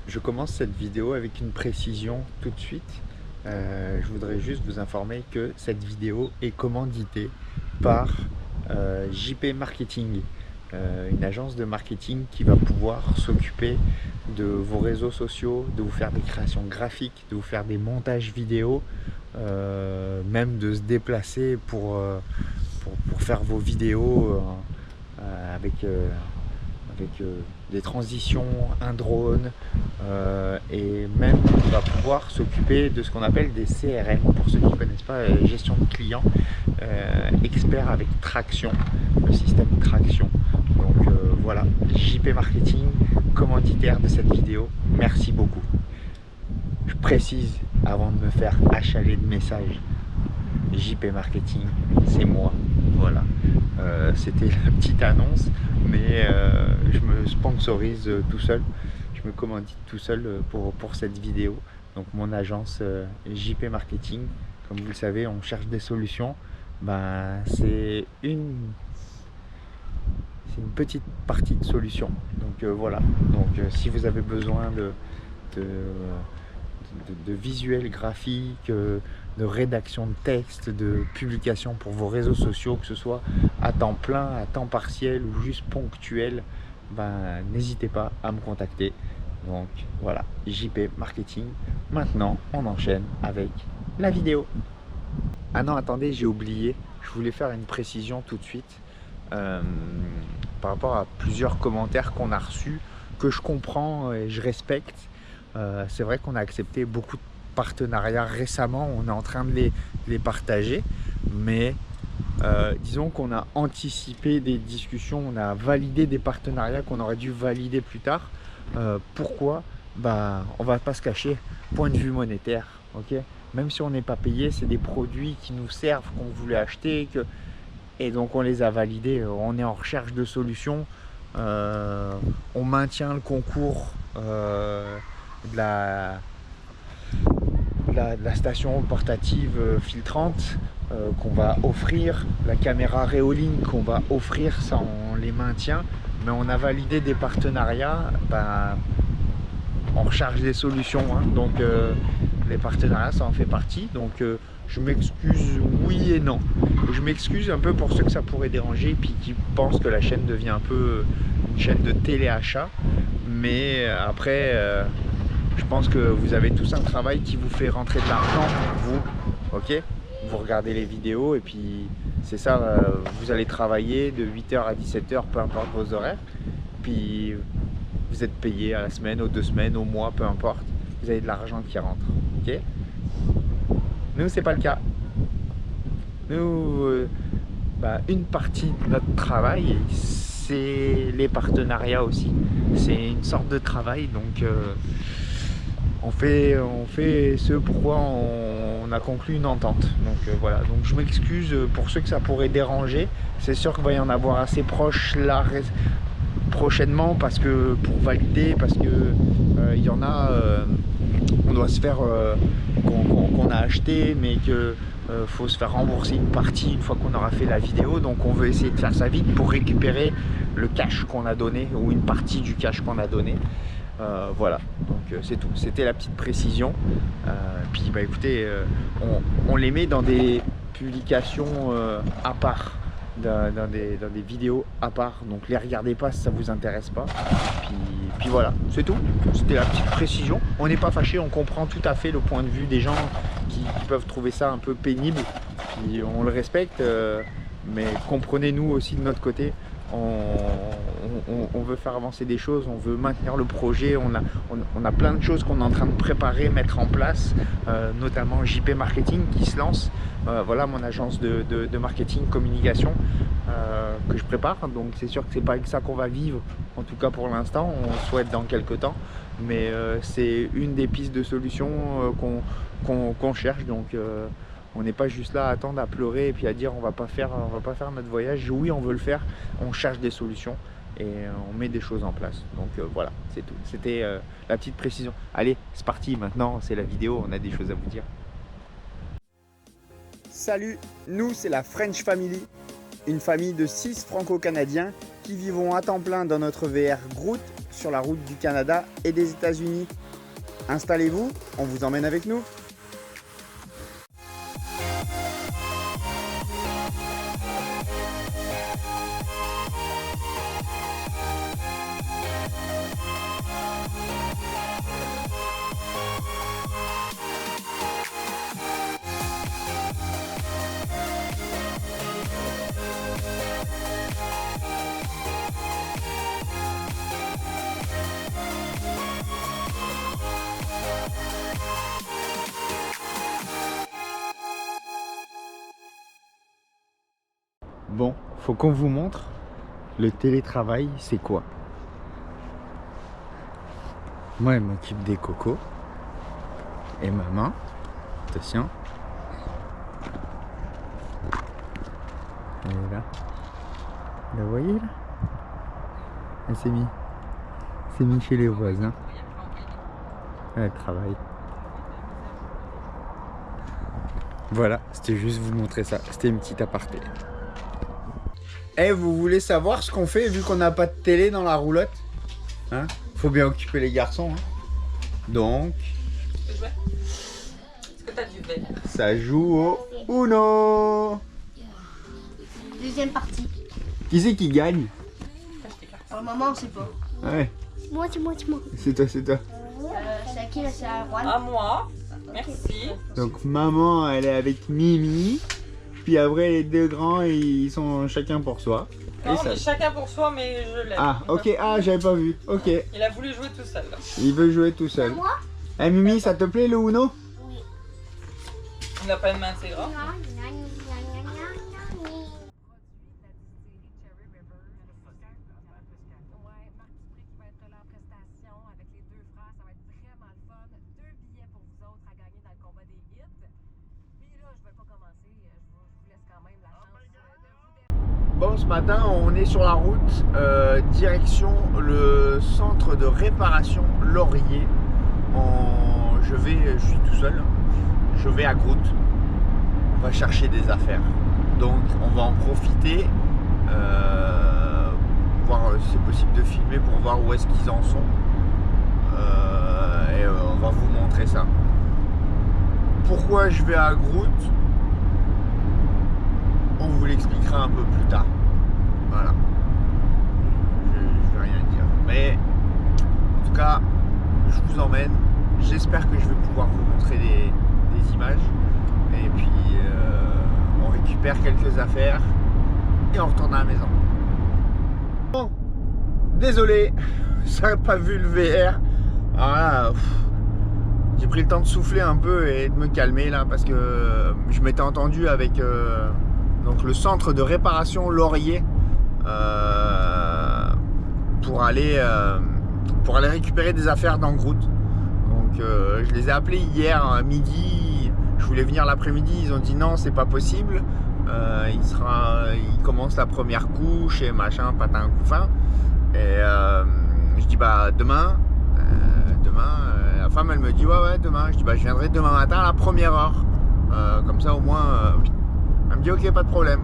Je commence cette vidéo avec une précision tout de suite. Je voudrais juste vous informer que cette vidéo est commanditée par JP Marketing, une agence de marketing qui va pouvoir s'occuper de vos réseaux sociaux, de vous faire des créations graphiques, de vous faire des montages vidéo, même de se déplacer pour faire vos vidéos avec des transitions, un drone, et même on va pouvoir s'occuper de ce qu'on appelle des CRM, pour ceux qui ne connaissent pas, gestion de clients, expert avec Traction, le système Traction. Donc voilà, JP Marketing, commanditaire de cette vidéo, merci beaucoup. Je précise avant de me faire achaler de messages, JP Marketing, c'est moi. Voilà. C'était la petite annonce, mais je me sponsorise tout seul. Je me commandite tout seul pour cette vidéo. Donc mon agence JP Marketing, comme vous le savez, on cherche des solutions. Ben, c'est une petite partie de solution. Donc voilà. Donc si vous avez besoin de, de visuels graphiques, de rédaction de texte, de publication pour vos réseaux sociaux, que ce soit à temps plein, à temps partiel ou juste ponctuel, ben, n'hésitez pas à me contacter. Donc voilà, JP Marketing. Maintenant, on enchaîne avec la vidéo. Ah non, attendez, j'ai oublié. Je voulais faire une précision tout de suite euh, par rapport à plusieurs commentaires qu'on a reçus, que je comprends et je respecte. C'est vrai qu'on a accepté beaucoup de partenariats récemment, on est en train de les partager, mais disons qu'on a anticipé des discussions, on a validé des partenariats qu'on aurait dû valider plus tard. Pourquoi? Bah, on va pas se cacher, point de vue monétaire, ok? Même si on n'est pas payé, c'est des produits qui nous servent, qu'on voulait acheter, et donc on les a validés. On est en recherche de solutions. On maintient le concours de la station portative filtrante qu'on va offrir, la caméra Reoline qu'on va offrir, ça on les maintient, mais on a validé des partenariats, ben, on recharge des solutions, hein, donc les partenariats ça en fait partie, donc je m'excuse oui et non. Je m'excuse un peu pour ceux que ça pourrait déranger, puis qui pensent que la chaîne devient un peu une chaîne de téléachat, mais après je pense que vous avez tous un travail qui vous fait rentrer de l'argent, vous, ok? Vous regardez les vidéos et puis c'est ça, vous allez travailler de 8h à 17h, peu importe vos horaires. Puis vous êtes payé à la semaine, aux 2 semaines, au mois, peu importe. Vous avez de l'argent qui rentre, ok? Nous, c'est pas le cas. Nous, bah, une partie de notre travail, c'est les partenariats aussi. C'est une sorte de travail, donc on fait ce pourquoi on a conclu une entente. Donc voilà, donc je m'excuse pour ceux que ça pourrait déranger. C'est sûr qu'il va y en avoir assez proche là prochainement, parce que pour valider, parce que il y en a, on doit se faire qu'on a acheté, mais que faut se faire rembourser une partie une fois qu'on aura fait la vidéo. Donc on veut essayer de faire ça vite pour récupérer le cash qu'on a donné, ou une partie du cash qu'on a donné. Voilà, donc c'est tout, c'était la petite précision. Puis bah écoutez, on les met dans des publications à part, dans des vidéos à part, donc les regardez pas si ça vous intéresse pas. Puis voilà, c'est tout, c'était la petite précision. On n'est pas fâché, on comprend tout à fait le point de vue des gens qui peuvent trouver ça un peu pénible, puis on le respecte, mais comprenez-nous aussi de notre côté. On veut faire avancer des choses, on veut maintenir le projet, on a plein de choses qu'on est en train de préparer, mettre en place, notamment JP Marketing qui se lance. Voilà mon agence de marketing, communication que je prépare. Donc c'est sûr que c'est pas avec ça qu'on va vivre, en tout cas pour l'instant, on souhaite dans quelques temps. Mais c'est une des pistes de solutions qu'on cherche. Donc on n'est pas juste là à attendre, à pleurer et puis à dire on va pas faire notre voyage. Oui, on veut le faire, on cherche des solutions et on met des choses en place. Donc voilà, c'est tout. C'était la petite précision. Allez, c'est parti, maintenant c'est la vidéo, on a des choses à vous dire. Salut, nous c'est la French Family, une famille de 6 franco-canadiens qui vivons à temps plein dans notre VR Groot sur la route du Canada et des États-Unis. Installez-vous, on vous emmène avec nous. Bon, faut qu'on vous montre le télétravail, c'est quoi. Moi, elle m'occupe des cocos. Et maman, attention. Elle est là. Vous la voyez là? Elle s'est mise chez les voisins. Elle travaille. Voilà, c'était juste vous montrer ça. C'était une petite aparté. Eh, vous voulez savoir ce qu'on fait vu qu'on n'a pas de télé dans la roulotte? Hein? Faut bien occuper les garçons. Hein? Donc, Est-ce que t'as du verre? ça joue au Uno. Deuxième partie. Qui c'est qui gagne? Pour le moment, on sait pas. Ouais, Moi. c'est toi, c'est toi. C'est à qui là? C'est à Juan. À moi. Merci. Donc maman, elle est avec Mimi. Puis après, les deux grands, ils sont chacun pour soi. Non, Et ça- mais chacun pour soi, mais je l'aime. Ah, ok, j'avais pas vu. Ok, Il a voulu jouer tout seul. il veut jouer tout seul. Moi? Eh Mimi, ça te plaît le Uno? Il n'a pas une main assez grande. Bon, ce matin, on est sur la route, direction le centre de réparation Laurier. Je suis tout seul, je vais à Groot. On va chercher des affaires. Donc, on va en profiter, voir si c'est possible de filmer pour voir où est-ce qu'ils en sont. Et on va vous montrer ça. Pourquoi je vais à Groot? On vous l'expliquera un peu plus tard. Voilà. Je vais rien dire. Mais en tout cas, je vous emmène. J'espère que je vais pouvoir vous montrer des images. Et puis on récupère quelques affaires et on retourne à la maison. Bon, désolé, ça n'a pas vu le VR. Alors là, j'ai pris le temps de souffler un peu et de me calmer là parce que je m'étais entendu avec donc le centre de réparation Laurier pour aller récupérer des affaires dans Groot. Donc je les ai appelés hier midi, je voulais venir l'après-midi, ils ont dit non, c'est pas possible, il commence la première couche et machin, patin couffin. Et je dis bah demain, la femme elle me dit ouais demain, je dis bah je viendrai demain matin à la première heure, comme ça au moins, elle me dit ok, pas de problème.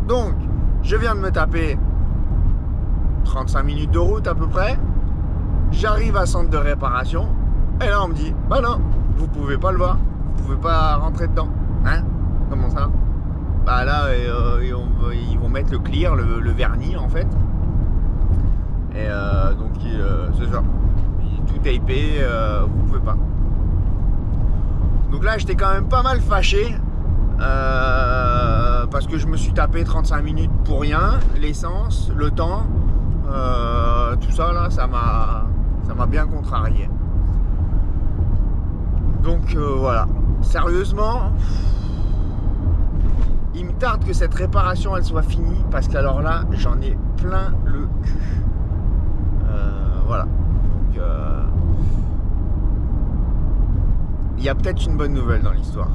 Donc je viens de me taper 35 minutes de route à peu près, j'arrive à centre de réparation et là on me dit bah non, vous pouvez pas le voir, vous pouvez pas rentrer dedans. Hein? Comment ça? Bah là ils vont mettre le clear, le vernis en fait. Et donc c'est ça, tout tapé, vous pouvez pas. Donc là j'étais quand même pas mal fâché parce que je me suis tapé 35 minutes pour rien, l'essence, le temps, tout ça là, ça m'a bien contrarié. Donc voilà, sérieusement, il me tarde que cette réparation elle soit finie parce qu'alors là j'en ai plein le cul. Voilà, donc il y a peut-être une bonne nouvelle dans l'histoire,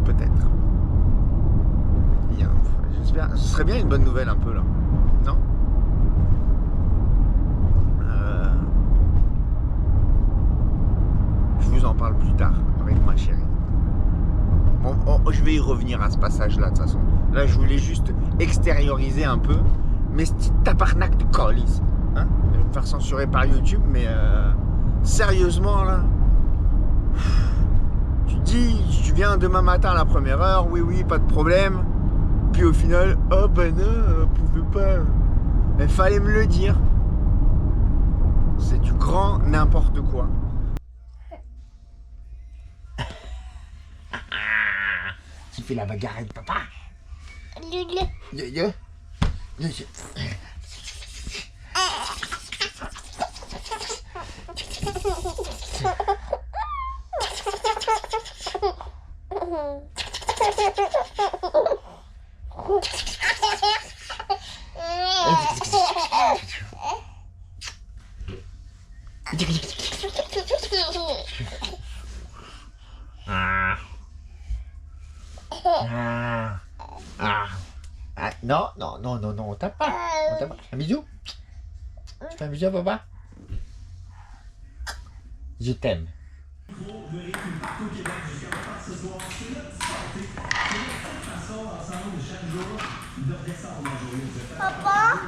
peut-être. J'espère, ce serait bien une bonne nouvelle un peu là, non? Je vous en parle plus tard avec ma chérie. Je vais y revenir à ce passage là de toute façon. Là je voulais juste extérioriser un peu mes petits tabarnak de colis. Hein? me faire censurer par YouTube, mais sérieusement là, tu viens demain matin à la première heure, oui, pas de problème. Puis au final, oh ben non, on pouvait pas. Il fallait me le dire. C'est du grand n'importe quoi. Tu fais la bagarre, papa. Non, on tape pas. Un bisou. Tu fais un bisou à papa? Je t'aime. Papa?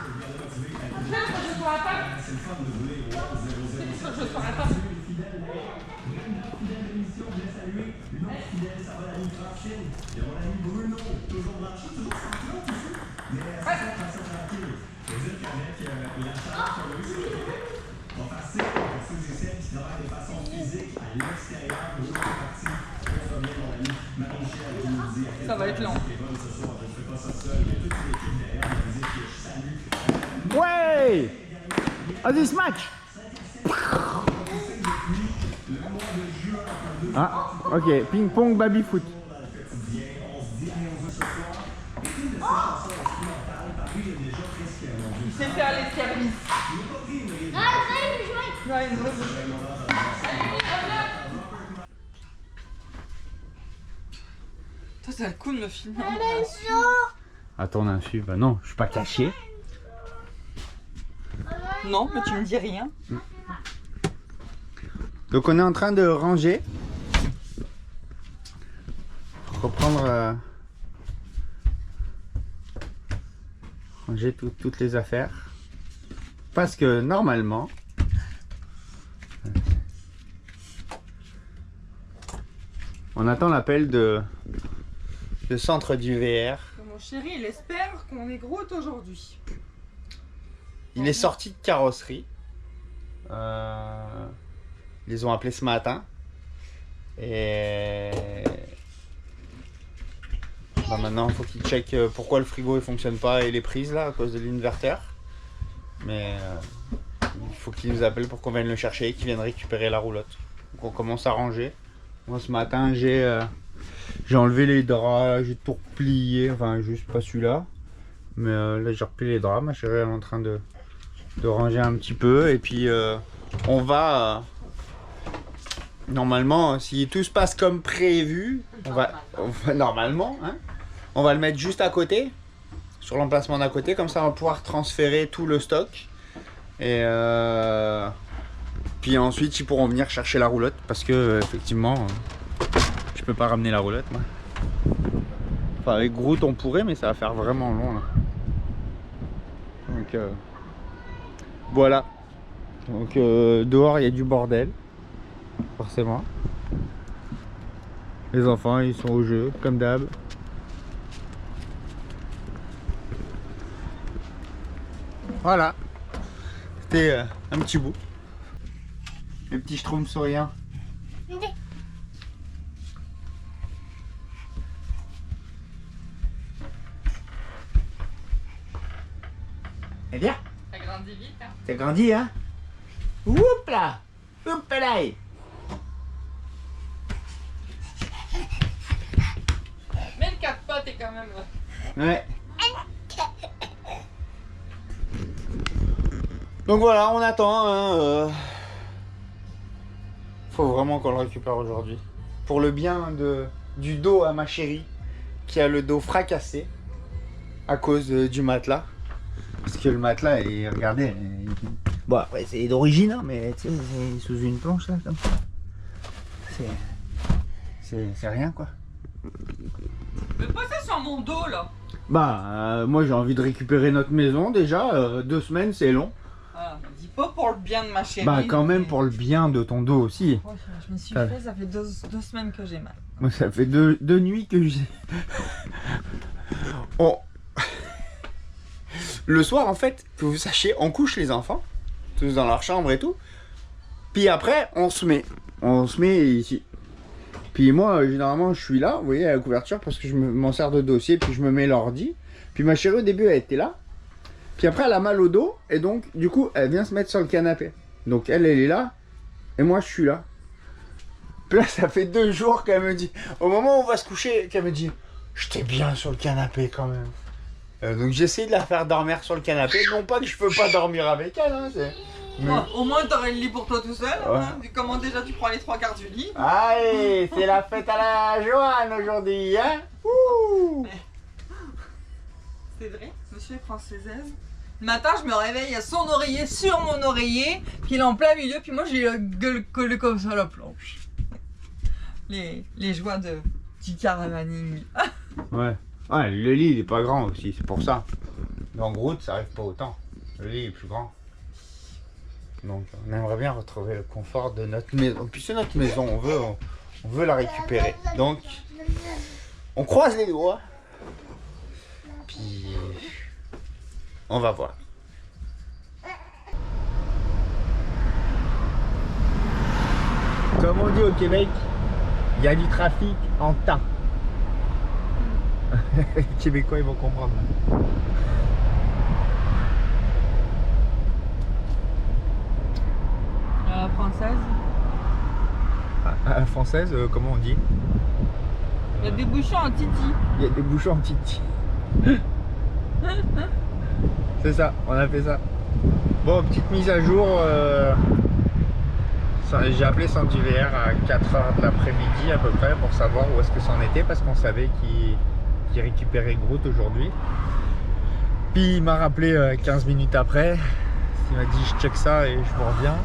Ça va être long. Ouais! Vas-y, smack! Ah, ok. Ping-pong, baby-foot. Il sait faire les services. Ouais, il veut. Toi, t'as le coup de me filmer. À ton insu, bah non, je suis pas caché. Non, mais tu me dis rien. Donc on est en train de ranger. Reprendre... ranger toutes les affaires. Parce que normalement... on attend l'appel de centre du VR. Mon chéri, il espère qu'on est gros aujourd'hui. Il est sorti de carrosserie. Ils les ont appelés ce matin. Et bah maintenant il faut qu'ils checkent pourquoi le frigo ne fonctionne pas et les prises là à cause de l'inverteur. Mais il faut qu'ils nous appellent pour qu'on vienne le chercher et qu'ils viennent récupérer la roulotte. Donc on commence à ranger. Moi ce matin j'ai enlevé les draps, j'ai tout replié, enfin juste pas celui-là. Mais là j'ai replié les draps, ma chérie elle est en train de ranger un petit peu. Et puis on va, normalement, si tout se passe comme prévu, on va normalement, hein, on va le mettre juste à côté, sur l'emplacement d'à côté, comme ça on va pouvoir transférer tout le stock. Et puis ensuite ils pourront venir chercher la roulotte parce que effectivement je peux pas ramener la roulotte moi. Enfin avec Groot on pourrait, mais ça va faire vraiment long là. Donc voilà. Donc dehors il y a du bordel, forcément. Les enfants ils sont au jeu comme d'hab. Voilà. C'était un petit bout. Les petits schtroumpfs souriants. Eh bien, T'as grandi vite, hein. t'as grandi, hein? Oups là! Oups là! Mais le 4 pas, t'es quand même... Ouais. Donc voilà, on attend. Hein, faut vraiment qu'on le récupère aujourd'hui. Pour le bien du dos à ma chérie, qui a le dos fracassé à cause du matelas. Parce que le matelas, regardez, bon après c'est d'origine, hein, mais tu sais, c'est sous une planche là, comme ça. C'est rien quoi. Mais pas ça sur mon dos, là. Bah, moi j'ai envie de récupérer notre maison déjà. 2 semaines c'est long. Ah, dis Pas pour le bien de ma chérie. Bah quand même mais- pour le bien de ton dos aussi. Ouais, je me suis Ça- fait, ça fait deux semaines que j'ai mal. Moi ça fait deux nuits que j'ai... Le soir en fait, que vous sachiez, on couche les enfants, tous dans leur chambre et tout. Puis après on se met ici. Puis moi généralement je suis là, vous voyez à la couverture, parce que je m'en sers de dossier, puis je me mets l'ordi. Puis ma chérie au début elle était là. Puis après elle a mal au dos, et donc du coup elle vient se mettre sur le canapé. Donc elle est là, et moi je suis là. Puis là ça fait 2 jours qu'elle me dit, au moment où on va se coucher, qu'elle me dit, j'étais bien sur le canapé quand même. Donc j'essaie de la faire dormir sur le canapé, non pas que je peux pas dormir avec elle, hein, c'est... Mais... Ouais, au moins t'aurais le lit pour toi tout seul. Ouais. Hein. Comment déjà tu prends les 3/4 du lit? Allez, c'est la fête à la Joanne aujourd'hui, hein. Ouh. C'est vrai, monsieur prend ses aises. Le matin, je me réveille, il y a son oreiller sur mon oreiller, puis il est en plein milieu, puis moi j'ai la gueule collée comme ça à la planche. Les joies du caravaning. Ouais. Ouais, le lit il est pas grand aussi, c'est pour ça. Dans Groot ça arrive pas autant. Le lit est plus grand. Donc on aimerait bien retrouver le confort de notre maison. Puis c'est notre maison, on veut la récupérer. Donc on croise les doigts. Puis on va voir. Comme on dit au Québec, il y a du trafic en tas. Les Québécois ils vont comprendre. Française. À la française, comment on dit? Il y a des bouchons en titi. Il y a des bouchons en titi. C'est ça, on a fait ça. Bon, petite mise à jour. J'ai appelé Sandy VR à 4h de l'après-midi à peu près pour savoir où est-ce que c'en était, parce qu'on savait qu'il récupérait Groot aujourd'hui. Puis il m'a rappelé 15 minutes après. Il m'a dit je check ça et je vous reviens.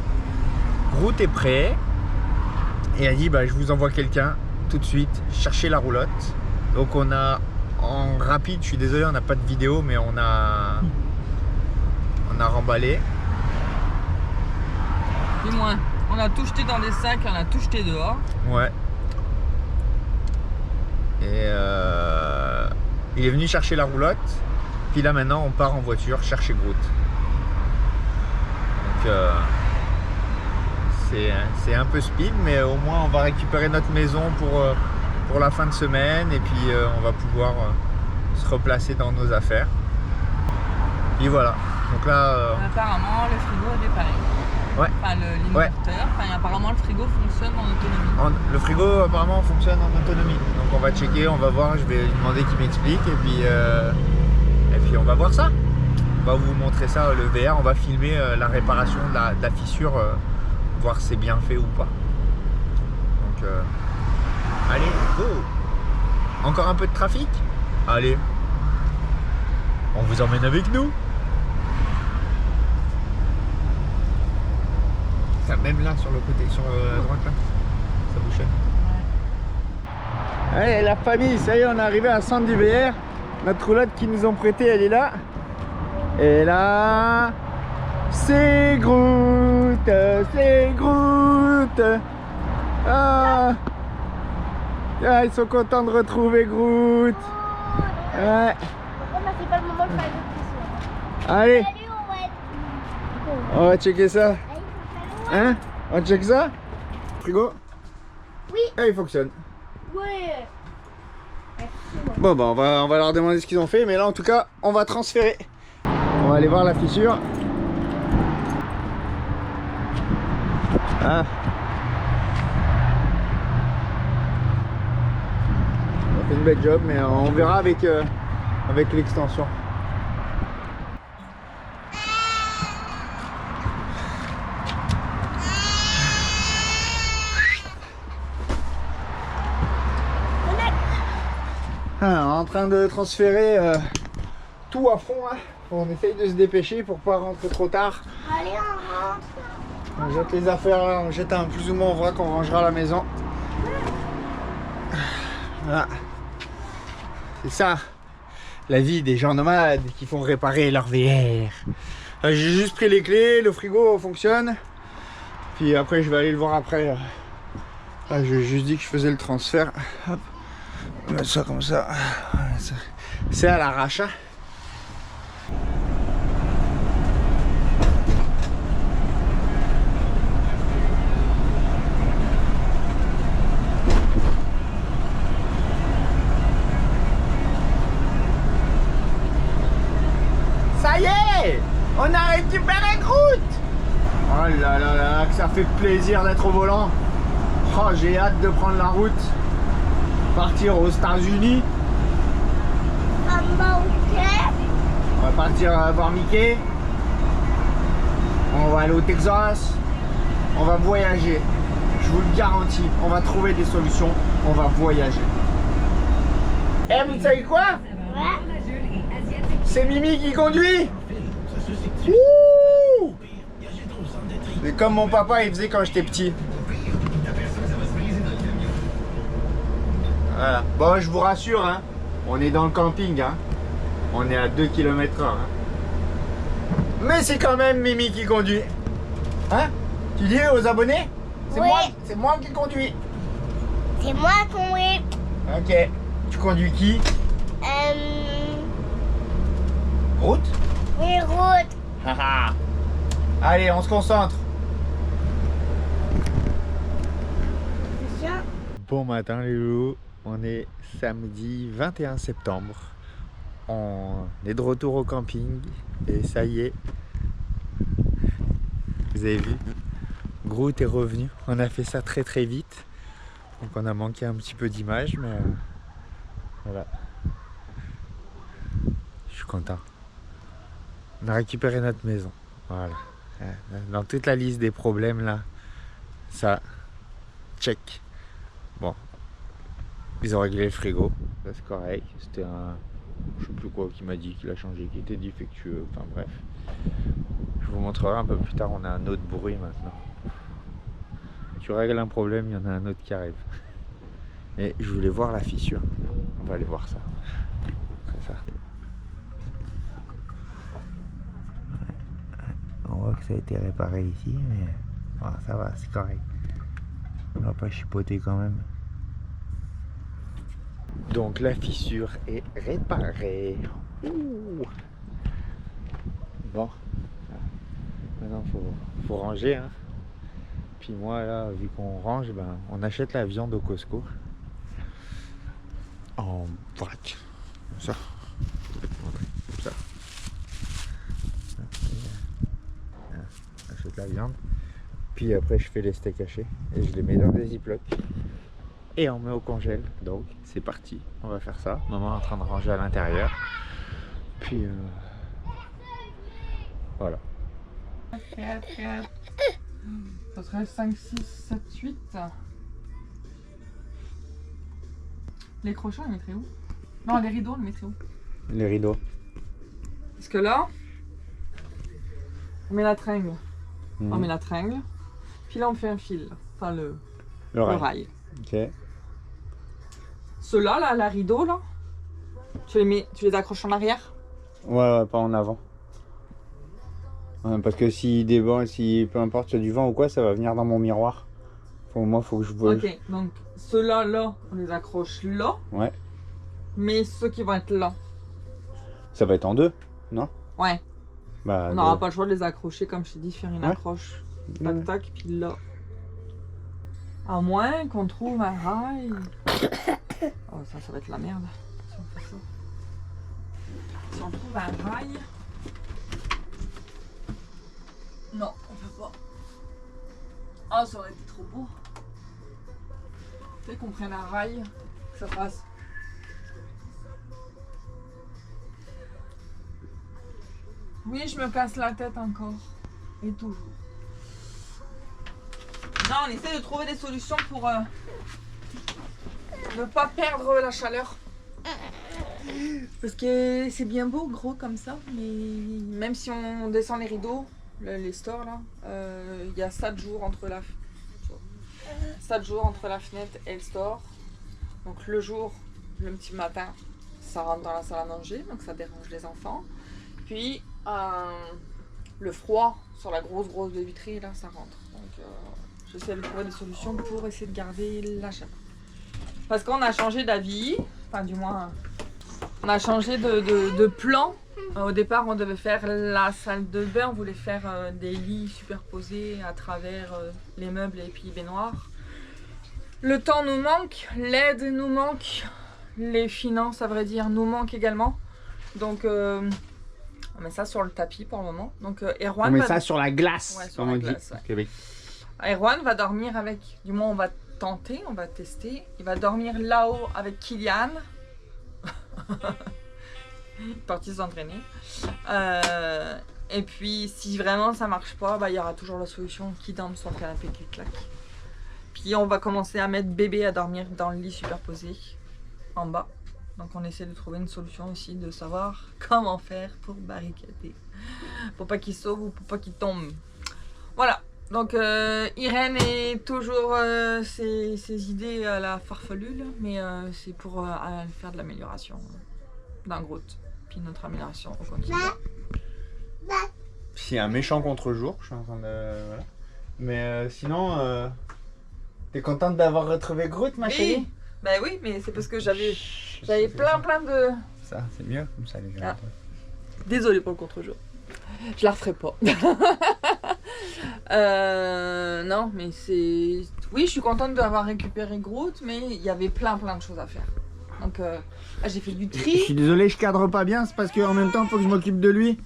Groot est prêt. Et il a dit bah, je vous envoie quelqu'un tout de suite chercher la roulotte. Donc on a en rapide, je suis désolé on n'a pas de vidéo, mais on a remballé. Du moins, on a tout jeté dans des sacs, on a tout jeté dehors. Ouais. Et il est venu chercher la roulotte. Puis là maintenant on part en voiture chercher Groot. Donc c'est un peu speed, mais au moins on va récupérer notre maison pour la fin de semaine. Et puis on va pouvoir se replacer dans nos affaires. Et voilà. Donc là... Apparemment le frigo est dépanné. Ouais. Enfin l'inverteur, enfin, apparemment le frigo fonctionne en autonomie. Le frigo apparemment fonctionne en autonomie. Donc on va checker, on va voir, je vais lui demander qu'il m'explique et puis on va voir ça. On va vous montrer ça, le VR, on va filmer la réparation de la fissure, voir si c'est bien fait ou pas. Donc allez, go. Encore un peu de trafic? Allez, on vous emmène avec nous. Ça, même là sur le côté, sur la droite là, ça bouchonne. Ouais. Allez la famille, ça y est on est arrivé à Sandy VR. Notre roulotte qu'ils nous ont prêtée elle est là. Et là, c'est Groot, c'est Groot. Ah, ils sont contents de retrouver Groot. Ouais. C'est pas le moment de faire des questions. Allez, Salut, on va être. on va checker ça. Allez, Hein? On check ça? Frigo? Oui. Et il fonctionne. Ouais. Bon bah on va leur demander ce qu'ils ont fait, mais là en tout cas on va transférer. On va aller voir la fissure. Ah. On a fait une belle job, mais on verra avec l'extension. Ah, on est en train de transférer tout à fond là. On essaye de se dépêcher pour pas rentrer trop tard. Allez, on rentre. On jette les affaires là, on jette un plus ou moins en vrac qu'on rangera à la maison. Voilà. C'est ça, la vie des gens nomades qui font réparer leur VR. J'ai juste pris les clés, le frigo fonctionne. Puis après je vais aller le voir après. Ah, je lui ai juste dit que je faisais le transfert. Hop. On va mettre ça comme ça. C'est à l'arrache. Hein. Ça y est, on a récupéré Groot. Oh là là là, que ça fait plaisir d'être au volant. Oh, j'ai hâte de prendre la route, partir aux États-Unis. On va partir voir Mickey. On va aller au Texas. On va voyager. Je vous le garantis, on va trouver des solutions. On va voyager. Eh, vous savez quoi? C'est Mimi qui conduit. Ouh! C'est comme mon papa il faisait quand j'étais petit. Voilà. Bon, je vous rassure, hein, on est dans le camping, hein. On est à 2 km/h. Hein. Mais c'est quand même Mimi qui conduit. Hein? Tu dis aux abonnés? Oui. C'est moi qui conduis. C'est moi qui conduis. Ok. Tu conduis qui? Route? Oui, route. Haha. Allez, on se concentre. Bon matin les loulous, on est samedi 21 septembre. On est de retour au camping et ça y est. Vous avez vu, Groot est revenu. On a fait ça très très vite. Donc on a manqué un petit peu d'image, mais voilà. Je suis content. On a récupéré notre maison. Voilà. Dans toute la liste des problèmes là, ça, check. Bon, ils ont réglé le frigo, ça c'est correct. C'était un, je sais plus quoi qui m'a dit qu'il a changé, qui était défectueux. Enfin bref, je vous montrerai un peu plus tard. On a un autre bruit maintenant. Tu règles un problème, il y en a un autre qui arrive. Et je voulais voir la fissure. On va aller voir ça. C'est ça. On voit que ça a été réparé ici, mais bon, ça va, c'est correct. On va pas chipoter quand même. Donc la fissure est réparée. Ouh. Bon, maintenant faut ranger. Hein. Puis moi là, vu qu'on range, ben, on achète la viande au Costco en vrac. Comme ça. Comme ça. On achète la viande. Puis après je fais les steaks hachés et je les mets dans des ziplocs et on met au congèle. Donc c'est parti, on va faire ça. Maman est en train de ranger à l'intérieur. Puis voilà. 4. Ça serait 5, 6, 7, 8. Les crochets, on les mettrait où? Non, les rideaux, on les mettrait où? Les rideaux. Parce que là, on met la tringle. On met la tringle. Puis là, on fait un fil. Enfin, le rail. Ok. Ceux-là, là, la rideau, là, tu les accroches en arrière? Ouais, pas en avant. Ouais, parce que s'il déborde, si peu importe, il y a du vent ou quoi, ça va venir dans mon miroir. Moi, faut que je vois. Ok, donc ceux-là, là, on les accroche là. Ouais. Mais ceux qui vont être là. Ça va être en deux, non? Ouais. Bah, On n'aura pas le choix de les accrocher, comme je t'ai dit, faire une Ouais. accroche. Tac, tac, puis là. À moins qu'on trouve un rail. Oh, ça va être la merde. Si on fait ça. Si on trouve un rail. Non, on peut pas. Ah, ça aurait été trop beau. Tu sais qu'on prenne un rail, que ça passe. Oui, je me casse la tête encore. Et toujours. Non, on essaie de trouver des solutions pour ne pas perdre la chaleur. Parce que c'est bien beau, gros comme ça, mais même si on descend les rideaux, les stores là, il y a 7 jours entre la 7 jours entre la fenêtre et le store. Donc le jour, le petit matin, ça rentre dans la salle à manger, donc ça dérange les enfants. Puis le froid sur la grosse baie vitrée, là, ça rentre. Donc, j'essaie de trouver des solutions pour essayer de garder la chaleur. Parce qu'on a changé d'avis, enfin, du moins, on a changé de plan. Au départ, on devait faire la salle de bain, on voulait faire des lits superposés à travers les meubles et puis baignoires. Le temps nous manque, l'aide nous manque, les finances, à vrai dire, nous manquent également. Donc, on met ça sur le tapis pour le moment. Donc, Erwan On met va... ça sur la glace, Ouais, sur comme la on glace, dit. ouais. au Québec. Erwan va dormir avec, du moins on va tenter, on va tester. Il va dormir là-haut avec Kylian. Il est parti s'entraîner. Et puis si vraiment ça marche pas, bah, il y aura toujours la solution qui dorme sur le canapé qui claque. Puis on va commencer à mettre bébé à dormir dans le lit superposé en bas. Donc on essaie de trouver une solution aussi, de savoir comment faire pour barricader. Pour pas qu'il sauve ou pour pas qu'il tombe. Voilà. Donc Irène est toujours ses idées à la farfelue, mais c'est pour faire de l'amélioration d'un Groot. Puis notre amélioration au continu. C'est un méchant contre-jour, je suis en train de... Voilà. Mais sinon, t'es contente d'avoir retrouvé Groot, ma chérie? Oui, bah oui, mais c'est parce que j'avais plein de... Ça, c'est mieux, comme ça les gens. Ah. Désolée pour le contre-jour. Je la referai pas. Non, mais c'est... Oui, je suis contente d'avoir récupéré Groot, mais il y avait plein de choses à faire. Donc, j'ai fait du Je tri. suis désolé, je cadre pas bien, c'est parce qu'en même temps, il faut que je m'occupe de lui.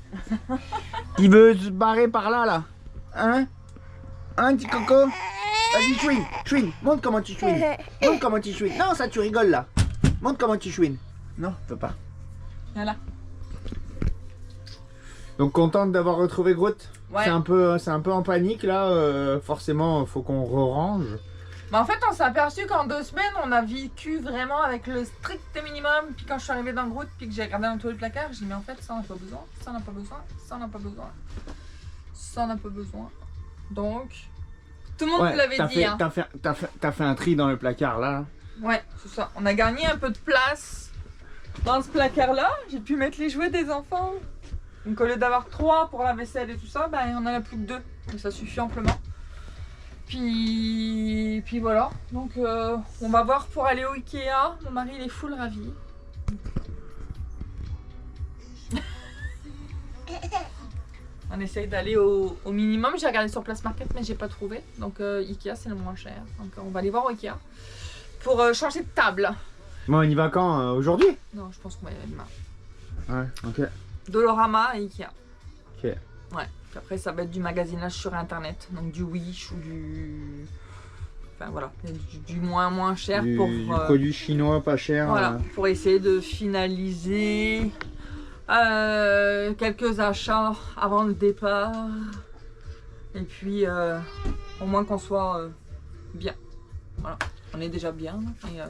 Il veut se barrer par là, là. Hein? Hein, petit coco? Vas-y, chouine, chouine, montre comment tu chouines. Montre comment tu chouines. Non, ça, tu rigoles, là. Montre comment tu chouines. Non, je peux pas. Voilà. Donc, contente d'avoir retrouvé Groot? Ouais. C'est un peu en panique, là. Forcément, faut qu'on re-range. Mais en fait, on s'est aperçu qu'en 2 semaines, on a vécu vraiment avec le strict minimum. Puis quand je suis arrivée dans le Groot, puis que j'ai regardé dans tous les placards, j'ai dit mais en fait, ça on n'a pas besoin, ça on n'a pas besoin, ça on n'a pas besoin, ça on n'a pas besoin. Donc, tout le monde vous l'avait dit. Hein. T'as fait un tri dans le placard, là. Ouais, c'est ça. On a gagné un peu de place dans ce placard-là. J'ai pu mettre les jouets des enfants. Donc au lieu d'avoir 3 pour la vaisselle et tout ça, ben, on en a plus que 2. Et ça suffit amplement. Puis voilà, donc on va voir pour aller au Ikea. Mon mari il est full ravi. On essaye d'aller au minimum. J'ai regardé sur Place Market mais j'ai pas trouvé. Donc Ikea c'est le moins cher. Donc on va aller voir au Ikea pour changer de table. Bon, on y va quand? Aujourd'hui? Non, je pense qu'on va y aller demain. Ouais, ok. Dolorama et Ikea. Ok. Ouais. Puis après ça va être du magasinage sur internet. Donc du Wish ou du... Enfin voilà, du moins cher Du pour... produit chinois pas cher. Voilà, pour essayer de finaliser quelques achats avant le départ. Et puis au moins qu'on soit bien. Voilà, on est déjà bien. Et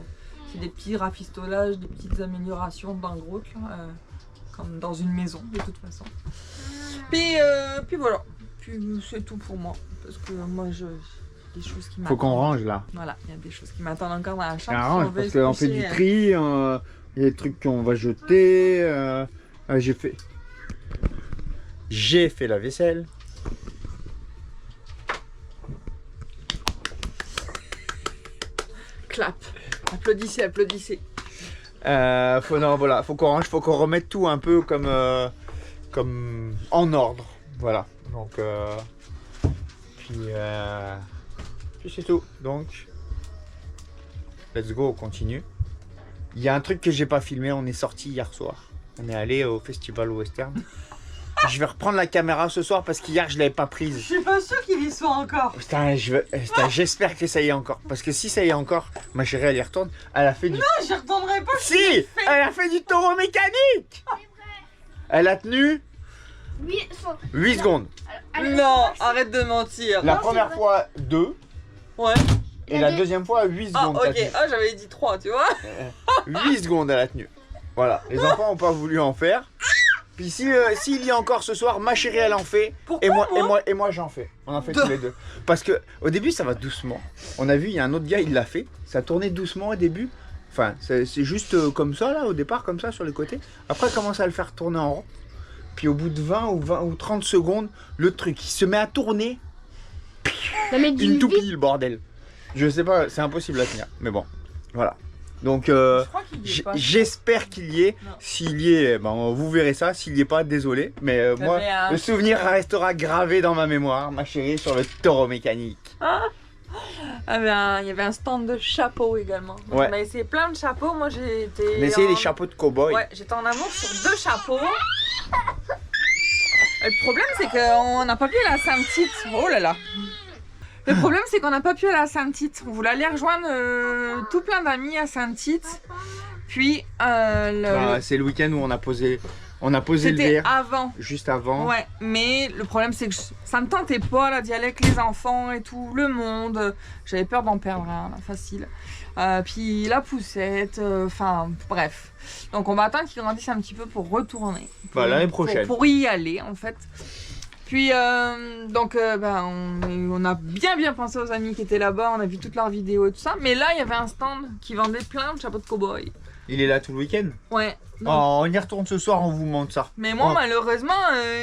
c'est des petits rafistolages, des petites améliorations dans le Groot, comme dans une maison de toute façon. Puis voilà, puis c'est tout pour moi. Parce que moi des choses qui m'attendent. Faut qu'on range là. Voilà, il y a des choses qui m'attendent encore dans la chambre. On Si range on veut parce qu'on fait du coucher, tri, il y a des trucs qu'on va jeter. J'ai fait la vaisselle. Clap. Applaudissez, applaudissez. Faut qu'on range, faut qu'on remette tout un peu comme en ordre. Voilà. Donc puis c'est tout. Donc let's go, on continue. Il y a un truc que j'ai pas filmé, on est sorti hier soir. On est allé au Festival Western. Je vais reprendre la caméra ce soir parce qu'hier je l'avais pas prise. Je suis pas sûre qu'il y soit encore. Putain, j'espère que ça y est encore. Parce que si ça y est encore, ma chérie elle y retourne. Elle a fait du... Non, j'y retournerai pas. Si, elle a fait du taureau mécanique. Elle a tenu 8 secondes. Non, arrête de mentir. La première fois 2 Ouais. et la deuxième fois 8 Ah secondes. ok, ah j'avais dit 3, tu vois. 8 secondes elle a tenu. Voilà, les enfants n'ont pas voulu en faire. Puis s'il y a encore ce soir, ma chérie elle en fait. Pourquoi, et moi j'en fais. On en fait tous les deux. Parce que au début ça va doucement. On a vu, il y a un autre gars, il l'a fait. Ça tournait doucement au début. Enfin, c'est juste comme ça là, au départ, comme ça sur les côtés. Après, il commence à le faire tourner en rond. puis au bout de 20 ou 30 secondes, le truc il se met à tourner. Non, mais Une toupie le bordel. Je sais pas, c'est impossible à tenir. Mais bon, voilà. Donc Je crois qu'il y est pas. j'espère qu'il y est. Non. S'il y est, ben, vous verrez ça. S'il y est pas, désolé. Mais moi, Mais, le souvenir restera gravé dans ma mémoire, ma chérie, sur le taureau mécanique. Il y avait un stand de chapeaux également. Donc, Ouais. on a essayé plein de chapeaux. Moi j'ai été. On a essayé en- les chapeaux de cow-boy. Ouais, j'étais en amour sur 2 chapeaux. Le problème c'est qu'on n'a pas pu aller à Saint-Tite. Oh là là. Le problème c'est qu'on n'a pas pu aller à Saint-Tite. On voulait aller rejoindre tout plein d'amis à Saint-Tite. Puis Bah, c'est le week-end où on a posé le c'était verre avant. juste avant. Ouais, mais le problème c'est que ça me tentait pas là d'y aller avec les enfants et tout, le monde. J'avais peur d'en perdre un, là, facile. Puis la poussette, enfin bref. Donc on va attendre qu'ils grandissent un petit peu pour retourner. Bah, l'année prochaine. Pour y aller en fait. Puis on a bien pensé aux amis qui étaient là-bas, on a vu toutes leurs vidéos et tout ça. Mais là il y avait un stand qui vendait plein de chapeaux de cow-boy. Il est là tout le week-end. Ouais. Donc, Oh, on y retourne ce soir, on vous montre ça. mais moi, Oh. malheureusement,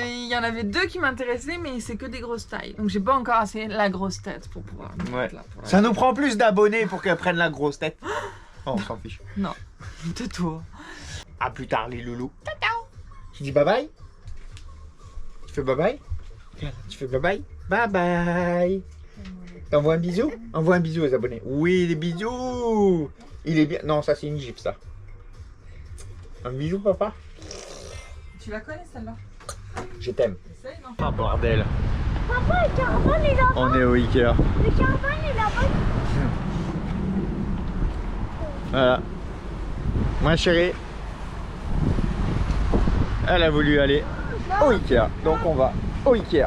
il y en avait 2 qui m'intéressaient, mais c'est que des grosses tailles. Donc, j'ai pas encore assez la grosse tête pour pouvoir. me Ouais. mettre là pour la- Ça nous prend plus d'abonnés pour qu'elle prenne la grosse tête. Oh, on s'en fiche. Tais-toi. À plus tard, les loulous. Tu dis bye bye? Tu fais bye bye? Tu fais bye bye? Bye bye. T'envoies un bisou? Envoie un bisou aux abonnés. Oui, des bisous. Il est bien. Non, ça c'est une gifle ça. Un bisou, papa? Tu la connais celle-là? Je t'aime. Essaye, non? Ah bordel. Papa, le caravane est là-bas. On est au Ikea. Le caravane est là-bas. Voilà. Ma chérie, elle a voulu aller au Ikea. Donc on va au Ikea.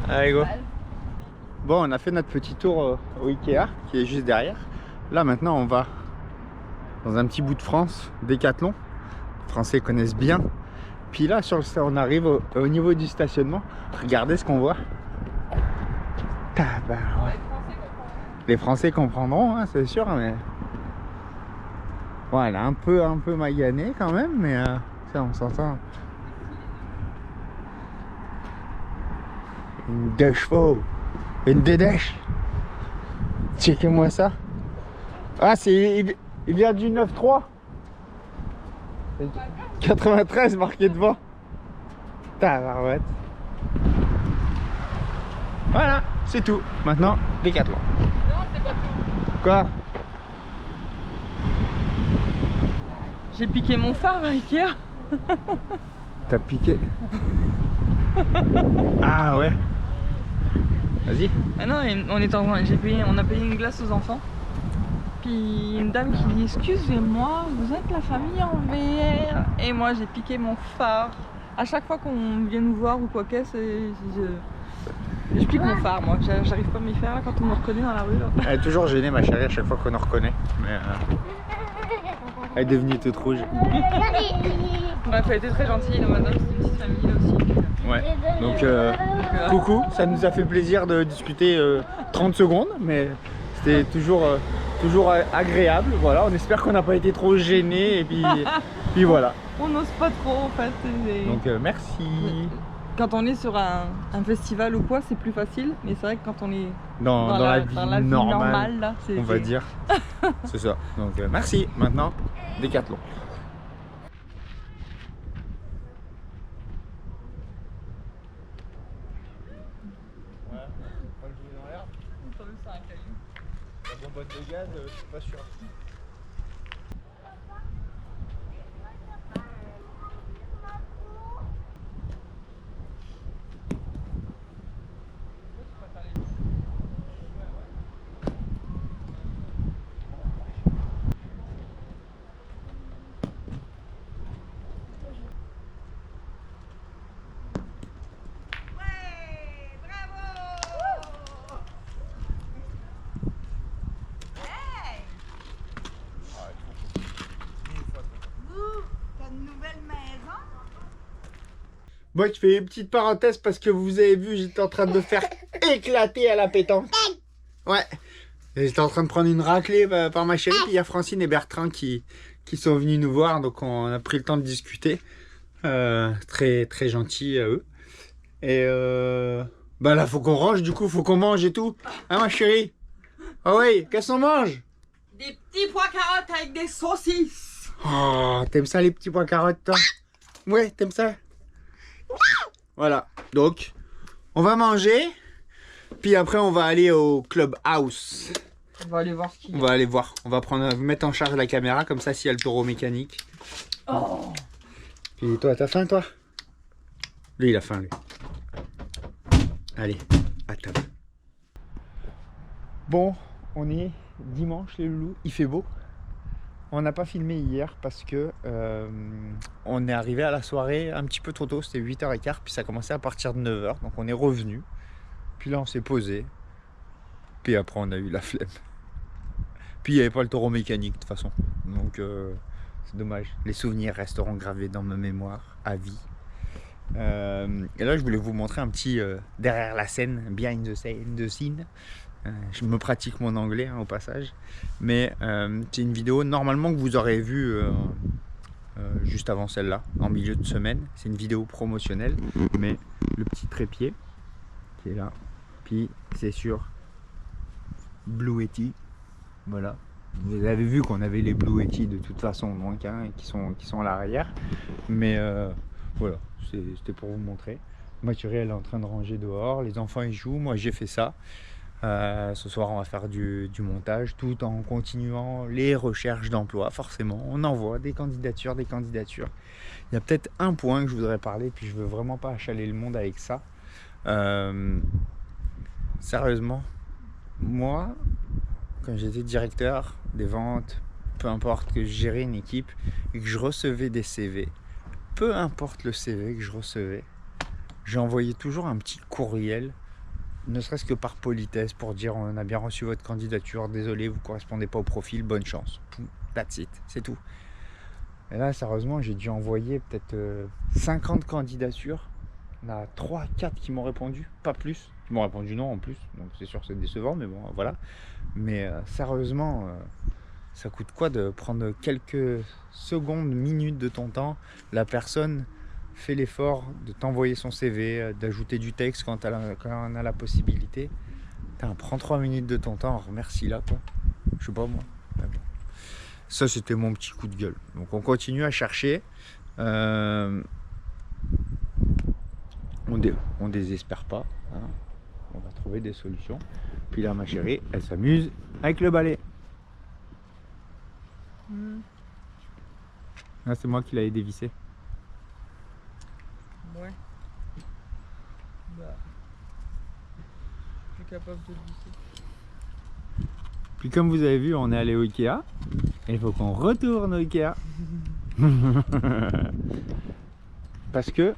Allez go. Bon, on a fait notre petit tour au Ikea qui est juste derrière. Là maintenant on va dans un petit bout de France, Décathlon. Les Français connaissent bien. Puis là on arrive au niveau du stationnement. Regardez ce qu'on voit. Tabarouette. Les Français comprendront, hein, c'est sûr, mais ouais, elle est un peu maganée quand même, mais ça on s'entend. Une 2 chevaux, une dédèche. Checkez-moi ça. Ah, il vient du 9-3. 93 marqué devant. Tabarouette. Voilà, c'est tout. Maintenant, Décathlon. Non, c'est pas tout. Quoi? J'ai piqué mon phare à Ikea. T'as piqué? Ah ouais. Vas-y. Ah non, on a payé une glace aux enfants. Puis une dame qui dit excusez-moi, vous êtes la famille en VR. Et moi j'ai piqué mon phare. À chaque fois qu'on vient nous voir ou quoi qu'est-ce, je pique mon phare moi. J'arrive pas à m'y faire là, quand on me reconnaît dans la rue. Là. Elle est toujours gênée, ma chérie, à chaque fois qu'on nous reconnaît. Mais elle est devenue toute rouge. Bref, elle était très gentille, la madame, c'est une petite famille là aussi. Ouais. Donc coucou, ça nous a fait plaisir de discuter 30 secondes, mais c'était toujours agréable. Voilà, on espère qu'on n'a pas été trop gênés et puis voilà. On n'ose pas trop en fait. Donc merci. Quand on est sur un festival ou quoi, c'est plus facile, mais c'est vrai que quand on est Dans la vie normale, là, on va dire. C'est ça. Donc merci. Maintenant, Décathlon. La bonbonne de gaz, je suis pas sûr. Moi, je fais une petite parenthèse parce que vous avez vu, j'étais en train de me faire éclater à la pétanque. Ouais. J'étais en train de prendre une raclée par ma chérie, puis il y a Francine et Bertrand qui sont venus nous voir, donc on a pris le temps de discuter. Très très gentil à eux. Et bah là, faut qu'on range, du coup, faut qu'on mange et tout. Hein, ma chérie? Ah oui, qu'est-ce qu'on mange? Des petits pois carottes avec des saucisses. Oh, t'aimes ça les petits pois carottes, toi? Ouais, t'aimes ça? Voilà, donc, on va manger, puis après on va aller au Clubhouse. On va aller voir ce qu'il y a. On va aller voir, on va mettre en charge la caméra, comme ça s'il y a le taureau mécanique. Oh. Puis toi, t'as faim, toi? Lui, il a faim, lui. Allez, à table. Bon, on est dimanche, les loulous, il fait beau. On n'a pas filmé hier parce que on est arrivé à la soirée un petit peu trop tôt, c'était 8h15, puis ça commençait à partir de 9h, donc on est revenu. Puis là, on s'est posé. Puis après, on a eu la flemme. Puis il n'y avait pas le taureau mécanique de toute façon. Donc c'est dommage. Les souvenirs resteront gravés dans ma mémoire à vie. Et là, je voulais vous montrer un petit derrière la scène, behind the scene. Je me pratique mon anglais au passage. Mais c'est une vidéo normalement que vous aurez vue juste avant celle-là, en milieu de semaine. C'est une vidéo promotionnelle. Mais le petit trépied qui est là. Puis c'est sur Blue Yeti. Voilà. Vous avez vu qu'on avait les Blue Yeti de toute façon, donc, hein, qui sont à l'arrière. Mais voilà, c'était pour vous montrer. Ma chérie, elle est en train de ranger dehors. Les enfants, ils jouent. Moi, j'ai fait ça. Ce soir, on va faire du montage tout en continuant les recherches d'emploi. Forcément, on envoie des candidatures. Il y a peut-être un point que je voudrais parler, puis je veux vraiment pas achaler le monde avec ça. Sérieusement, moi, quand j'étais directeur des ventes, peu importe, que je gérais une équipe et que je recevais des CV, peu importe le CV que je recevais, j'envoyais toujours un petit courriel, ne serait-ce que par politesse, pour dire on a bien reçu votre candidature, désolé, vous ne correspondez pas au profil, bonne chance. That's it, c'est tout. Et là, sérieusement, j'ai dû envoyer peut-être 50 candidatures. Il y en a 3-4 qui m'ont répondu, pas plus. Qui m'ont répondu non en plus, donc c'est sûr que c'est décevant, mais bon, voilà. Mais sérieusement, ça coûte quoi de prendre quelques secondes, minutes de ton temps? La personne fait l'effort de t'envoyer son CV, d'ajouter du texte quand on a la possibilité. Prends 3 minutes de ton temps, remercie-la, quoi. Je sais pas moi. Mais bon. Ça, c'était mon petit coup de gueule. Donc on continue à chercher. On désespère pas, hein. On va trouver des solutions. Puis là, ma chérie, elle s'amuse avec le balai. Là, c'est moi qui l'avais dévissé. Ouais. Bah. Je suis capable de le visser. Puis comme vous avez vu, on est allé au Ikea. Et il faut qu'on retourne au Ikea. Parce que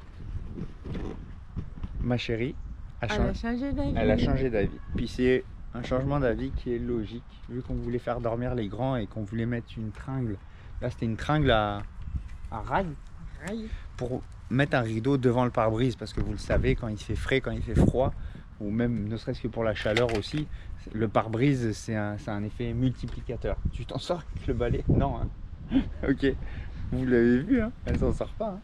ma chérie Elle a changé d'avis. Elle a changé d'avis. Puis c'est un changement d'avis qui est logique. Vu qu'on voulait faire dormir les grands et qu'on voulait mettre une tringle. Là, c'était une tringle à rail. Pour mettre un rideau devant le pare-brise. Parce que vous le savez, quand il fait frais, quand il fait froid, ou même ne serait-ce que pour la chaleur aussi, le pare-brise, c'est un effet multiplicateur. Tu t'en sors avec le balai? Non, hein. Ok. Vous l'avez vu, hein, elle s'en sort pas. Hein.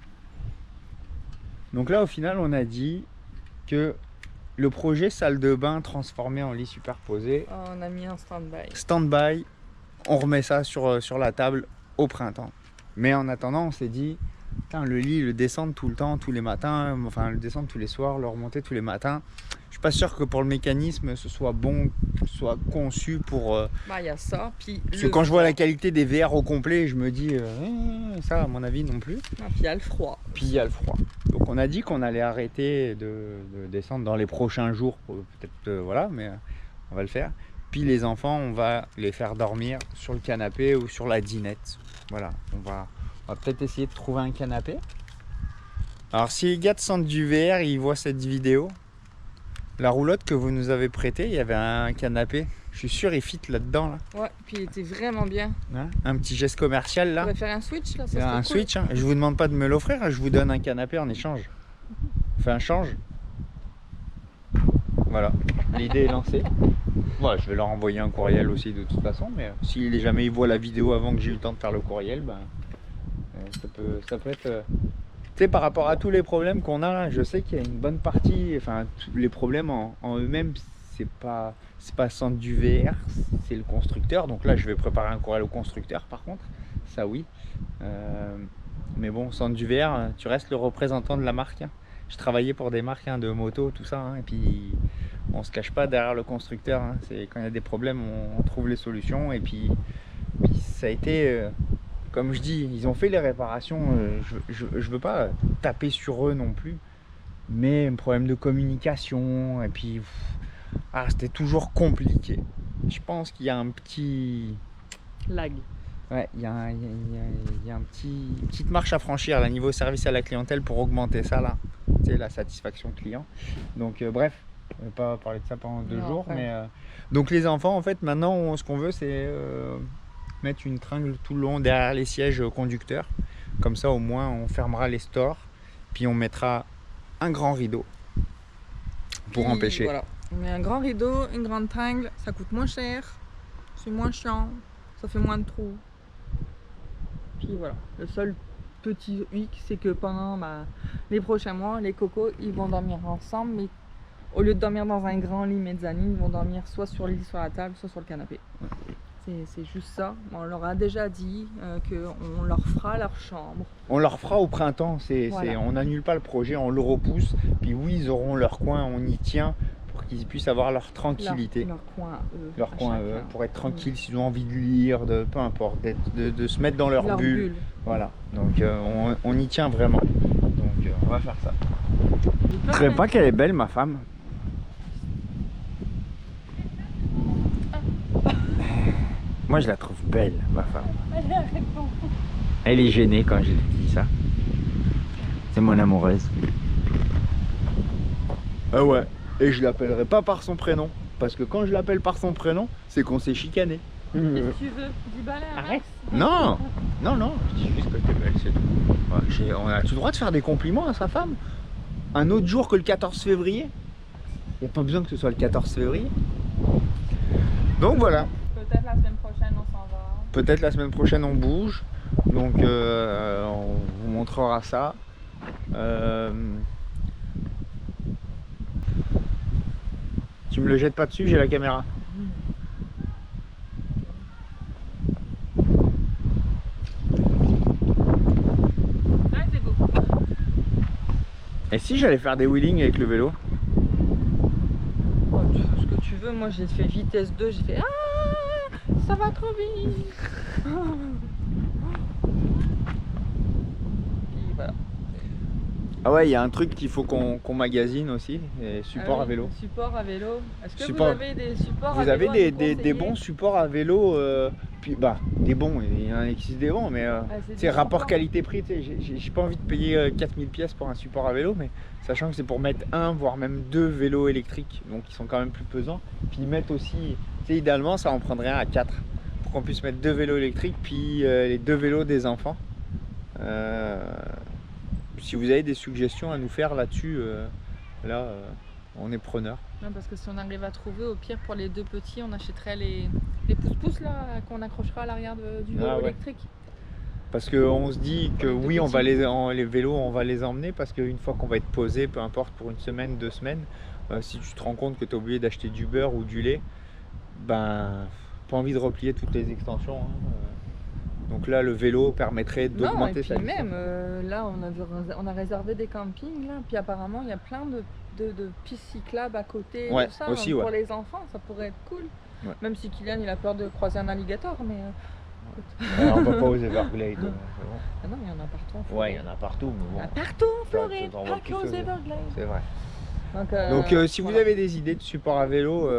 Donc là, au final, on a dit que le projet salle de bain transformé en lit superposé, on a mis un stand-by. Stand-by, on remet ça sur la table au printemps. Mais en attendant, on s'est dit, le lit, le descendre tout le temps, tous les matins, enfin le descendre tous les soirs, le remonter tous les matins. Je suis pas sûr que pour le mécanisme, ce soit bon, soit conçu pour... Bah, il y a ça, puis... Parce que quand je vois la qualité des VR au complet, je me dis, ça à mon avis non plus. Ah, puis il y a le froid. Puis il y a le froid. Donc on a dit qu'on allait arrêter de descendre dans les prochains jours, peut-être, voilà, mais on va le faire. Puis les enfants, on va les faire dormir sur le canapé ou sur la dinette. Voilà, on va peut-être essayer de trouver un canapé. Alors si les gars de Centre du VR, ils voient cette vidéo, la roulotte que vous nous avez prêtée, il y avait un canapé. Je suis sûr, il fit là-dedans. Là. Ouais, puis il était vraiment bien. Hein, un petit geste commercial là. On va faire un switch là, ça un cool. Switch, hein. Je vous demande pas de me l'offrir, je vous donne un canapé en échange. On fait un change. Voilà, l'idée est lancée. Voilà, je vais leur envoyer un courriel aussi de toute façon, mais si jamais ils voient la vidéo avant que j'ai eu le temps de faire le courriel, ben, ça peut être... Tu sais, par rapport à tous les problèmes qu'on a là, je sais qu'il y a une bonne partie, enfin, tous les problèmes en eux-mêmes, c'est pas Centre du VR, c'est le constructeur. Donc là, je vais préparer un courriel au constructeur par contre, ça oui. Mais bon, Centre du VR, tu restes le représentant de la marque. Hein. Je travaillais pour des marques de moto, tout ça, hein, et puis on se cache pas derrière le constructeur. Hein. C'est quand il y a des problèmes, on trouve les solutions. Et puis ça a été, comme je dis, ils ont fait les réparations. Je veux pas taper sur eux non plus, mais un problème de communication. Et puis c'était toujours compliqué. Je pense qu'il y a un petit lag. Ouais, il y a une petite marche à franchir là, niveau service à la clientèle pour augmenter ça là, tu sais, la satisfaction client. Donc bref, on va pas parler de ça pendant 2 jours, ouais. Mais donc les enfants en fait maintenant ce qu'on veut c'est mettre une tringle tout le long derrière les sièges conducteurs, comme ça au moins on fermera les stores, puis on mettra un grand rideau pour empêcher. Voilà, on met un grand rideau, une grande tringle, ça coûte moins cher, c'est moins chiant, ça fait moins de trous. Puis voilà, le seul petit hic, c'est que pendant les prochains mois, les cocos, ils vont dormir ensemble, mais au lieu de dormir dans un grand lit mezzanine, ils vont dormir soit sur le lit, sur la table, soit sur le canapé. C'est juste ça. On leur a déjà dit qu'on leur fera leur chambre. On leur fera au printemps, Voilà. On n'annule pas le projet, on le repousse. Puis oui, ils auront leur coin, on y tient pour qu'ils puissent avoir leur tranquillité. Leur coin à eux. Leur coin à eux, pour être tranquille, s'ils ont envie de lire, peu importe, de se mettre dans leur bulle. Voilà, donc on y tient vraiment. Donc on va faire ça. Je ne dirais pas qu'elle est belle, ma femme. Moi je la trouve belle, ma femme. Elle est gênée quand je lui dis ça. C'est mon amoureuse. Ah ouais. Et je l'appellerai pas par son prénom. Parce que quand je l'appelle par son prénom, c'est qu'on s'est chicané. Qu'est-ce que tu veux? Du balai? Arrête. Non. Non, je dis juste que t'es belle, c'est tout. Ouais, on a-tu le droit de faire des compliments à sa femme? Un autre jour que le 14 février? Il n'y a pas besoin que ce soit le 14 février. Donc voilà. Peut-être la semaine prochaine on s'en va. Peut-être la semaine prochaine on bouge. Donc on vous montrera ça. Tu me le jettes pas dessus, j'ai la caméra. Ouais, c'est beau. Et si j'allais faire des wheelings avec le vélo? Oh, tu fais ce que tu veux, moi j'ai fait vitesse 2, j'ai fait ça va trop vite. Puis voilà. Ah ouais, il y a un truc qu'il faut qu'on magasine aussi, et support à vélo. Support à vélo. Est-ce que Support. vous avez des supports à Vous vélo avez à nous des conseiller? bons supports à vélo, puis des bons, il y en a qui existe des bons, mais c'est rapport supports. qualité-prix, j'ai pas envie de payer 4000 pièces pour un support à vélo, mais sachant que c'est pour mettre un, voire même 2 vélos électriques, donc ils sont quand même plus pesants, puis ils mettent aussi, idéalement ça en prendrait un à 4, pour qu'on puisse mettre 2 vélos électriques, puis les 2 vélos des enfants. Si vous avez des suggestions à nous faire là-dessus, on est preneur. Non, parce que si on arrive à trouver, au pire pour les 2 petits, on achèterait les pouces-pouces là qu'on accrochera à l'arrière du vélo Ouais. électrique. Parce qu'on se dit que Les deux oui, on va petits. les vélos, on va les emmener parce qu'une fois qu'on va être posé, peu importe pour une semaine, 2 semaines, si tu te rends compte que tu as oublié d'acheter du beurre ou du lait, pas envie de replier toutes les extensions. Hein. Donc là, le vélo permettrait Non, et d'augmenter puis sa même, là on a réservé des campings, là, puis apparemment il y a plein de pistes cyclables à côté, Ouais, tout ça, aussi, donc ouais. pour les enfants, ça pourrait être cool. Ouais. Même si Kylian il a peur de croiser un alligator, mais On va pas aux Everglades. ah non, il y en a partout en Floride. Ouais, il y en a partout, mais Il y en a bon, partout en Floride, t'en vois pas plus qu'aux aux- Everglades. c'est vrai. Donc, Si vous voilà. avez des idées de support à vélo,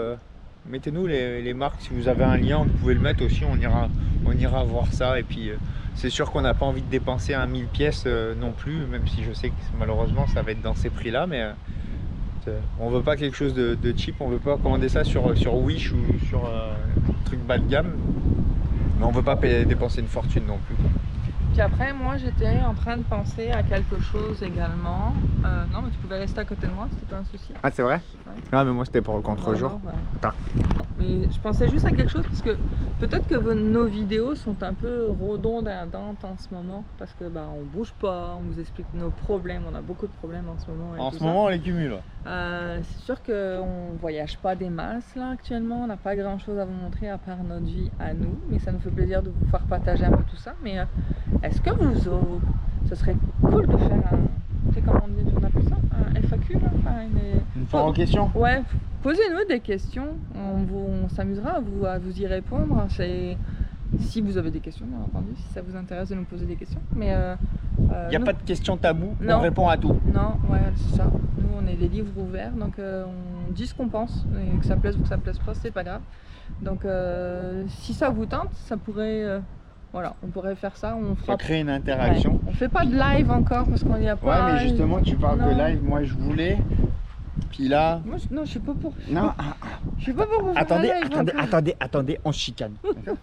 mettez-nous les marques. Si vous avez un lien, vous pouvez le mettre aussi. On ira voir ça. Et puis, c'est sûr qu'on n'a pas envie de dépenser 1000 pièces non plus, même si je sais que malheureusement ça va être dans ces prix-là. Mais on veut pas quelque chose de cheap. On veut pas commander ça sur Wish ou sur un truc bas de gamme. Mais on veut pas dépenser une fortune non plus. Puis après, moi, j'étais en train de penser à quelque chose également. Non, mais tu pouvais rester à côté de moi, c'était pas un souci. Ah, c'est vrai? Ouais. Ah, mais moi c'était pour le contre-jour. Ouais. Attends. Mais je pensais juste à quelque chose parce que peut-être que nos vidéos sont un peu redondantes en ce moment parce que bah on bouge pas, on vous explique nos problèmes, on a beaucoup de problèmes en ce moment. Et En tout ce ça. moment, on les cumule. C'est sûr qu'on voyage pas des masses là actuellement, on n'a pas grand chose à vous montrer à part notre vie à nous, mais ça nous fait plaisir de vous faire partager un peu tout ça. Mais est-ce que ce serait cool de faire un, tu sais comment on appelle ça, un FAQ là, enfin, Une fois en question? Ouais, posez-nous des questions, on s'amusera à vous y répondre. Si vous avez des questions, bien entendu, si ça vous intéresse de nous poser des questions. Mais Il n'y a pas de questions tabou, Non. on répond à tout. non, ouais, c'est ça. Nous, on est des livres ouverts, donc on dit ce qu'on pense, et que ça plaise ou que ça plaise pas, c'est pas grave. Donc, si ça vous tente, ça pourrait, voilà, on pourrait faire ça. On Ça fera. crée une interaction. Ouais. On fait pas de live encore parce qu'on n'y a Ouais, pas. mais justement, tu parles de Non. live, moi je voulais. Puis là. Moi, non, je suis pas pour. Non, Je suis pas pour vous faire attendez, un live attendez, encore. attendez, on se chicane. D'accord?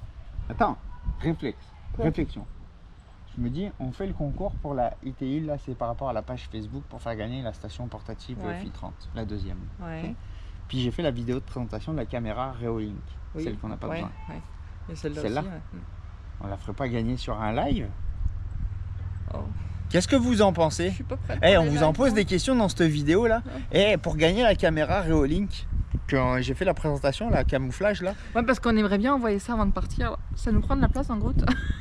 Attends, Quoi? réflexion. Je me dis, on fait le concours pour la ITI, là c'est par rapport à la page Facebook pour faire gagner la station portative Ouais. filtrante, la deuxième. Ouais. Puis j'ai fait la vidéo de présentation de la caméra Reolink, Oui. celle qu'on n'a pas Ouais, besoin. ouais. Et celle-là Celle-là? aussi, ouais. On la ferait pas gagner sur un live? Oh. Qu'est-ce que vous en Je pensez? suis pas prête. Eh, pour on les vous en lives, pose hein. des questions dans cette vidéo là. Eh, pour gagner la caméra Reolink, quand j'ai fait la présentation, la camouflage là. Ouais, parce qu'on aimerait bien envoyer ça avant de partir. Ça nous prend de la place en gros.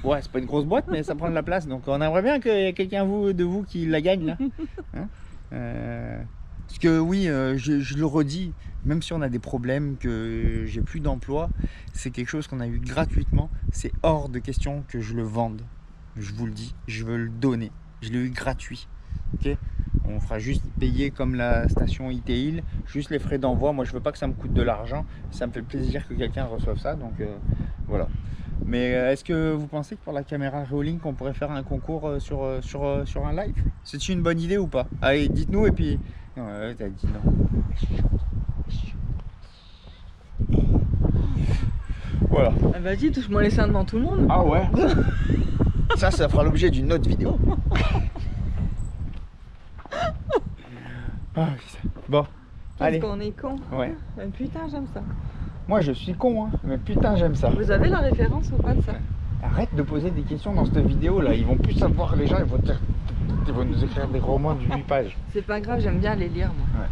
Ouais, c'est pas une grosse boîte, mais ça prend de la place. Donc on aimerait bien qu'il y ait quelqu'un de vous qui la gagne là. Hein, parce que oui, je le redis, même si on a des problèmes, que j'ai plus d'emploi, c'est quelque chose qu'on a eu gratuitement. C'est hors de question que je le vende. Je vous le dis, je veux le donner. Je l'ai eu gratuit. Ok, on fera juste payer comme la station ITIL, juste les frais d'envoi. Moi, je veux pas que ça me coûte de l'argent. Ça me fait plaisir que quelqu'un reçoive ça. Donc voilà. Mais est-ce que vous pensez que pour la caméra Reolink, on pourrait faire un concours sur un live? C'est une bonne idée ou pas? Allez, dites-nous et puis. Non, t'as dit non. Voilà. Ah, vas-y, touche-moi les seins devant tout le monde. Ah ouais. Ça fera l'objet d'une autre vidéo. Ah, putain. Bon, Parce allez. qu'on est con. Ouais. Putain, j'aime ça. Moi, je suis con, hein, mais putain, j'aime ça. Vous avez la référence ou pas de ça? Arrête de poser des questions dans cette vidéo là. Ils vont plus savoir, les gens, ils vont nous écrire des romans de 8 pages. C'est pas grave, j'aime bien les lire moi. Ouais.